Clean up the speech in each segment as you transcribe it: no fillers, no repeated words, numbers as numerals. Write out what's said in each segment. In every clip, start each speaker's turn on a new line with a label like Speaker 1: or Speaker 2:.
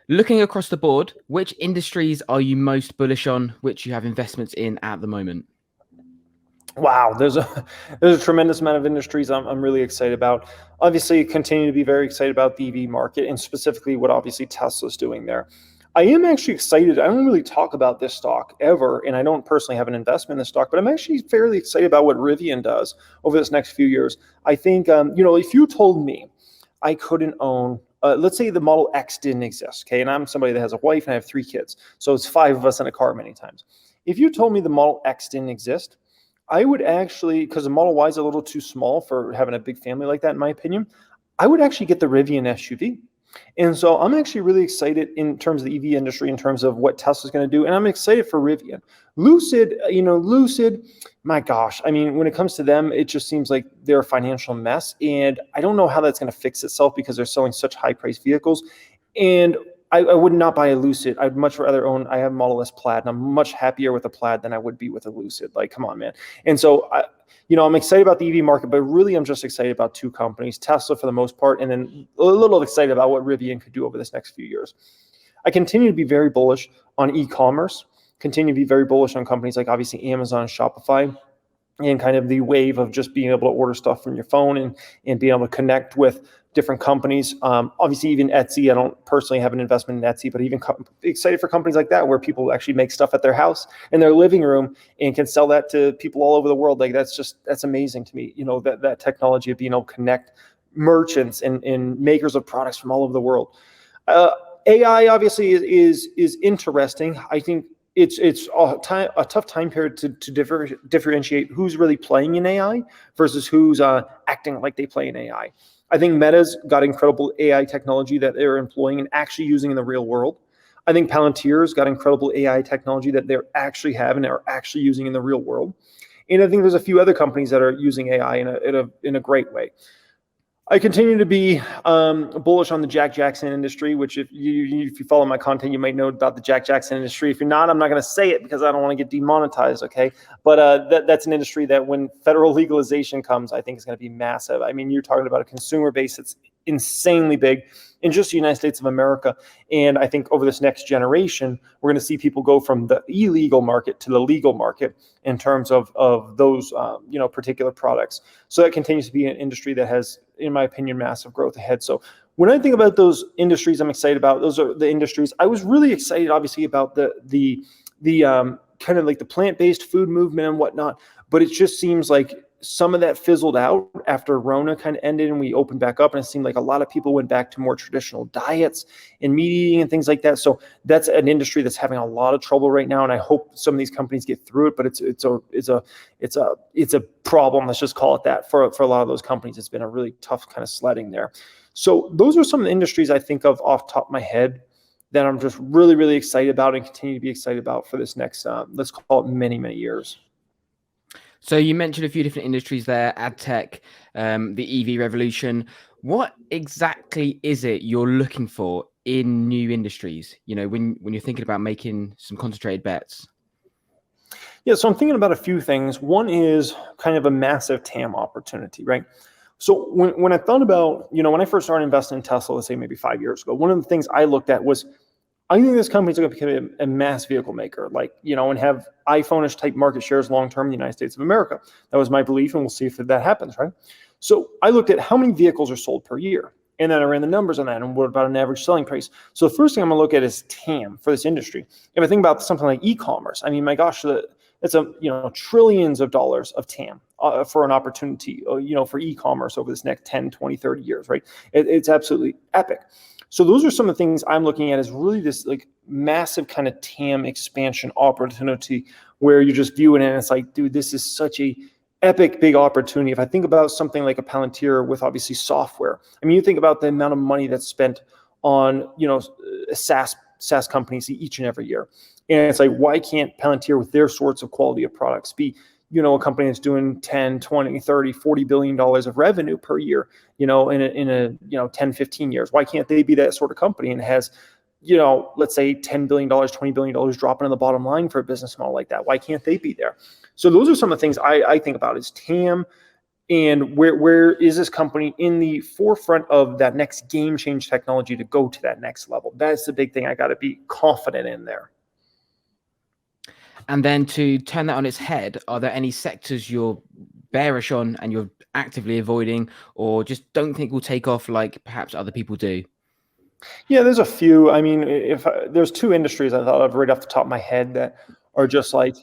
Speaker 1: Looking across the board, which industries are you most bullish on, which you have investments in at the moment?
Speaker 2: Wow, there's a tremendous amount of industries I'm really excited about. Obviously, continue to be very excited about the EV market and specifically what obviously Tesla's doing there. I am actually excited. I don't really talk about this stock ever, and I don't personally have an investment in this stock, but I'm actually fairly excited about what Rivian does over this next few years. I think, if you told me I couldn't own, let's say the Model X didn't exist, okay, and I'm somebody that has a wife and I have 3 kids, so it's 5 of us in a car many times. If you told me the Model X didn't exist, I would actually, because the Model Y is a little too small for having a big family like that, in my opinion, I would actually get the Rivian SUV. And so I'm actually really excited in terms of the EV industry, in terms of what Tesla's going to do. And I'm excited for Rivian. Lucid, my gosh. I mean, when it comes to them, it just seems like they're a financial mess. And I don't know how that's going to fix itself because they're selling such high priced vehicles. And I would not buy a Lucid. I'd much rather own, I have Model S Plaid, and I'm much happier with a Plaid than I would be with a Lucid. Like, come on, man. And so, I'm excited about the EV market, but really I'm just excited about two companies, Tesla for the most part, and then a little excited about what Rivian could do over this next few years. I continue to be very bullish on e-commerce, continue to be very bullish on companies like obviously Amazon and Shopify, and kind of the wave of just being able to order stuff from your phone and being able to connect with different companies. Obviously, even Etsy. I don't personally have an investment in Etsy, but even excited for companies like that where people actually make stuff at their house in their living room and can sell that to people all over the world. Like that's amazing to me. That technology of being able to connect merchants and makers of products from all over the world. AI obviously is interesting. I think it's a tough time period to differentiate who's really playing in AI versus who's acting like they play in AI. I think Meta's got incredible AI technology that they're employing and actually using in the real world. I think Palantir's got incredible AI technology that they're actually having and are actually using in the real world. And I think there's a few other companies that are using AI in a great way. I continue to be bullish on the Jack Jackson industry, which if you follow my content, you might know about the Jack Jackson industry. If you're not, I'm not going to say it because I don't want to get demonetized, okay? But that's an industry that when federal legalization comes, I think is going to be massive. I mean, you're talking about a consumer base that's insanely big in just the United States of America. And I think over this next generation, we're going to see people go from the illegal market to the legal market in terms of those particular products. So that continues to be an industry that has, in my opinion, massive growth ahead. So when I think about those industries I'm excited about, those are the industries. I was really excited, obviously, about the kind of like the plant-based food movement and whatnot, but it just seems like some of that fizzled out after Rona kind of ended and we opened back up, and it seemed like a lot of people went back to more traditional diets and meat eating and things like that. So that's an industry that's having a lot of trouble right now, and I hope some of these companies get through it. But it's a problem. Let's just call it that for a lot of those companies. It's been a really tough kind of sledding there. So those are some of the industries I think of off the top of my head that I'm just really, really excited about and continue to be excited about for this next, let's call it many, many years.
Speaker 1: So you mentioned a few different industries there, ad tech, the EV revolution. What exactly is it you're looking for in new industries? When you're thinking about making some concentrated bets.
Speaker 2: Yeah, so I'm thinking about a few things. One is kind of a massive TAM opportunity, right? So when I thought about, when I first started investing in Tesla, let's say maybe 5 years ago, one of the things I looked at was, I think this company's going to become a mass vehicle maker, and have iPhone-ish type market shares long-term in the United States of America. That was my belief, and we'll see if that happens, right? So I looked at how many vehicles are sold per year, and then I ran the numbers on that, and what about an average selling price? So the first thing I'm going to look at is TAM for this industry. If I think about something like e-commerce, I mean, my gosh, it's trillions of dollars of TAM for an opportunity, for e-commerce over this next 10, 20, 30 years, right? It's absolutely epic. So those are some of the things I'm looking at as really this like massive kind of TAM expansion opportunity where you're just viewing it and it's like, dude, this is such a epic big opportunity. If I think about something like a Palantir with obviously software, I mean, you think about the amount of money that's spent on, SaaS companies each and every year. And it's like, why can't Palantir with their sorts of quality of products be, a company that's doing 10, 20, 30, $40 billion of revenue per year, in a 10, 15 years? Why can't they be that sort of company and has, let's say $10 billion, $20 billion dropping in the bottom line for a business model like that? Why can't they be there? So those are some of the things I think about is TAM, And where is this company in the forefront of that next game change technology to go to that next level? That's the big thing I got to be confident in there.
Speaker 1: And then to turn that on its head, are there any sectors you're bearish on and you're actively avoiding, or just don't think will take off like perhaps other people do?
Speaker 2: Yeah, there's a few. I mean, there's two industries I thought of right off the top of my head that are just like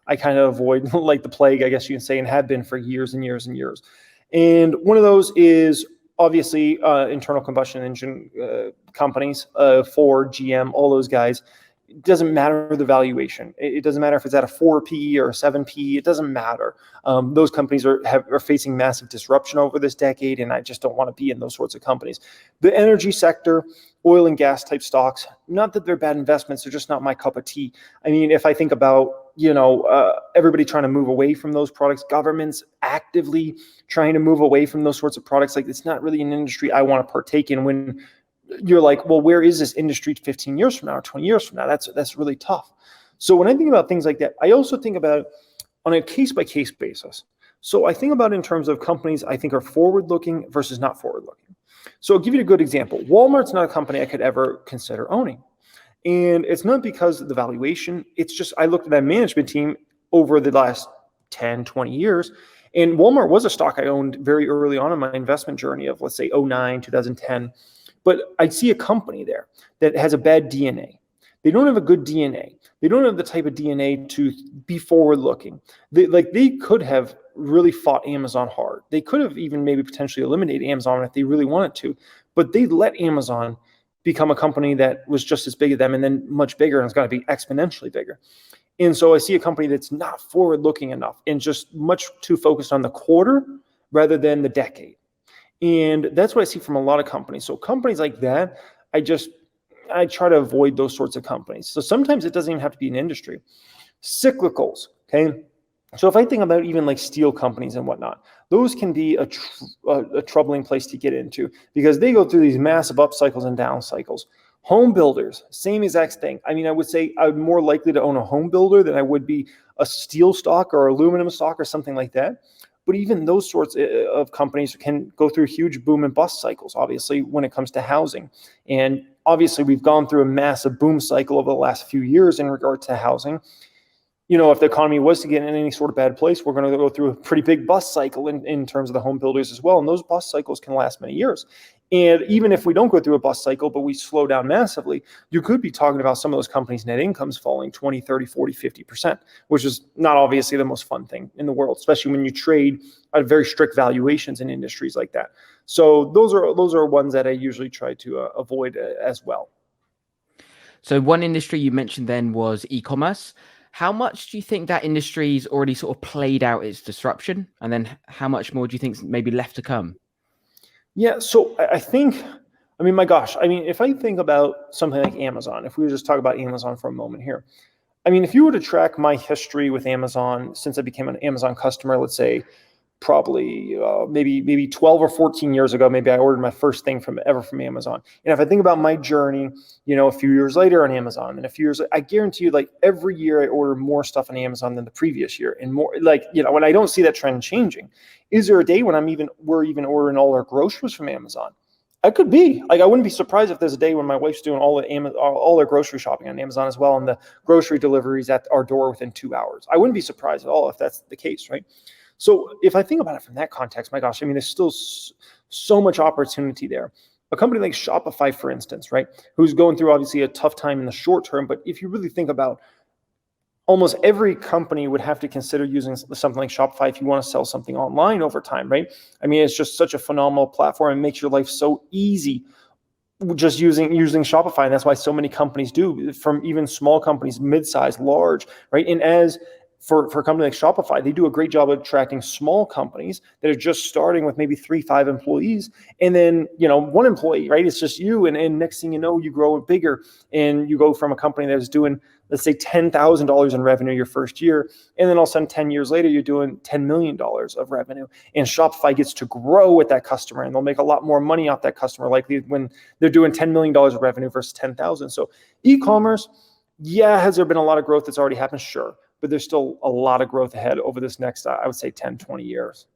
Speaker 2: I kind of avoid like the plague, I guess you can say, and have been for years and years and years. And one of those is obviously internal combustion engine companies, Ford, GM, all those guys. It doesn't matter the valuation. It doesn't matter if it's at a 4 PE or a 7 PE. It doesn't matter. Those companies are facing massive disruption over this decade, and I just don't want to be in those sorts of companies. The energy sector, oil and gas type stocks, not that they're bad investments, they're just not my cup of tea. I mean, if I think about, everybody trying to move away from those products, governments actively trying to move away from those sorts of products, like it's not really an industry I want to partake in when you're like, well, where is this industry 15 years from now or 20 years from now? That's really tough. So when I think about things like that, I also think about on a case-by-case basis. So I think about in terms of companies I think are forward-looking versus not forward-looking. So I'll give you a good example. Walmart's not a company I could ever consider owning. And it's not because of the valuation. It's just I looked at that management team over the last 10, 20 years. And Walmart was a stock I owned very early on in my investment journey of, let's say, 09, 2010. But I see a company there that has a bad DNA. They don't have a good DNA. They don't have the type of DNA to be forward-looking. They could have really fought Amazon hard. They could have even maybe potentially eliminated Amazon if they really wanted to. But they let Amazon become a company that was just as big as them and then much bigger, and it's going to be exponentially bigger. And so I see a company that's not forward-looking enough and just much too focused on the quarter rather than the decade. And that's what I see from a lot of companies. So companies like that, I try to avoid those sorts of companies. So sometimes it doesn't even have to be an industry. Cyclicals, okay? So if I think about even like steel companies and whatnot, those can be a troubling place to get into because they go through these massive up cycles and down cycles. Home builders, same exact thing. I mean, I would say I'm more likely to own a home builder than I would be a steel stock or aluminum stock or something like that. But even those sorts of companies can go through huge boom and bust cycles, obviously, when it comes to housing. And obviously, we've gone through a massive boom cycle over the last few years in regard to housing. If the economy was to get in any sort of bad place, we're going to go through a pretty big bust cycle in terms of the home builders as well. And those bust cycles can last many years. And even if we don't go through a bust cycle, but we slow down massively, you could be talking about some of those companies' net incomes falling 20, 30, 40, 50%, which is not obviously the most fun thing in the world, especially when you trade at very strict valuations in industries like that. So those are ones that I usually try to avoid as well.
Speaker 1: So one industry you mentioned then was e-commerce. How much do you think that industry's already sort of played out its disruption? And then how much more do you think is maybe left to come?
Speaker 2: Yeah, so I think, my gosh, if I think about something like Amazon, if we just talk about Amazon for a moment here, if you were to track my history with Amazon since I became an Amazon customer, let's say probably maybe 12 or 14 years ago, maybe I ordered my first thing from Amazon. And if I think about my journey, a few years later on Amazon and a few years, I guarantee you like every year I order more stuff on Amazon than the previous year and more when I don't see that trend changing. Is there a day when we're even ordering all our groceries from Amazon? I could be like, I wouldn't be surprised if there's a day when my wife's doing all their grocery shopping on Amazon as well. And the grocery deliveries at our door within 2 hours. I wouldn't be surprised at all if that's the case, right? So if I think about it from that context, my gosh, there's still so much opportunity there. A company like Shopify, for instance, right, who's going through obviously a tough time in the short term, but if you really think about almost every company would have to consider using something like Shopify if you want to sell something online over time, right? It's just such a phenomenal platform and makes your life so easy just using Shopify. And that's why so many companies do, from even small companies, mid-size, large, right? And as for a company like Shopify, they do a great job of attracting small companies that are just starting with maybe 3-5 employees. And then, 1 employee, right? It's just you. And next thing you know, you grow bigger and you go from a company that is doing, let's say $10,000 in revenue your first year. And then all of a sudden 10 years later, you're doing $10 million of revenue. And Shopify gets to grow with that customer and they'll make a lot more money off that customer likely when they're doing $10 million of revenue versus 10,000. So e-commerce, yeah, has there been a lot of growth that's already happened? Sure. But there's still a lot of growth ahead over this next, I would say 10, 20 years.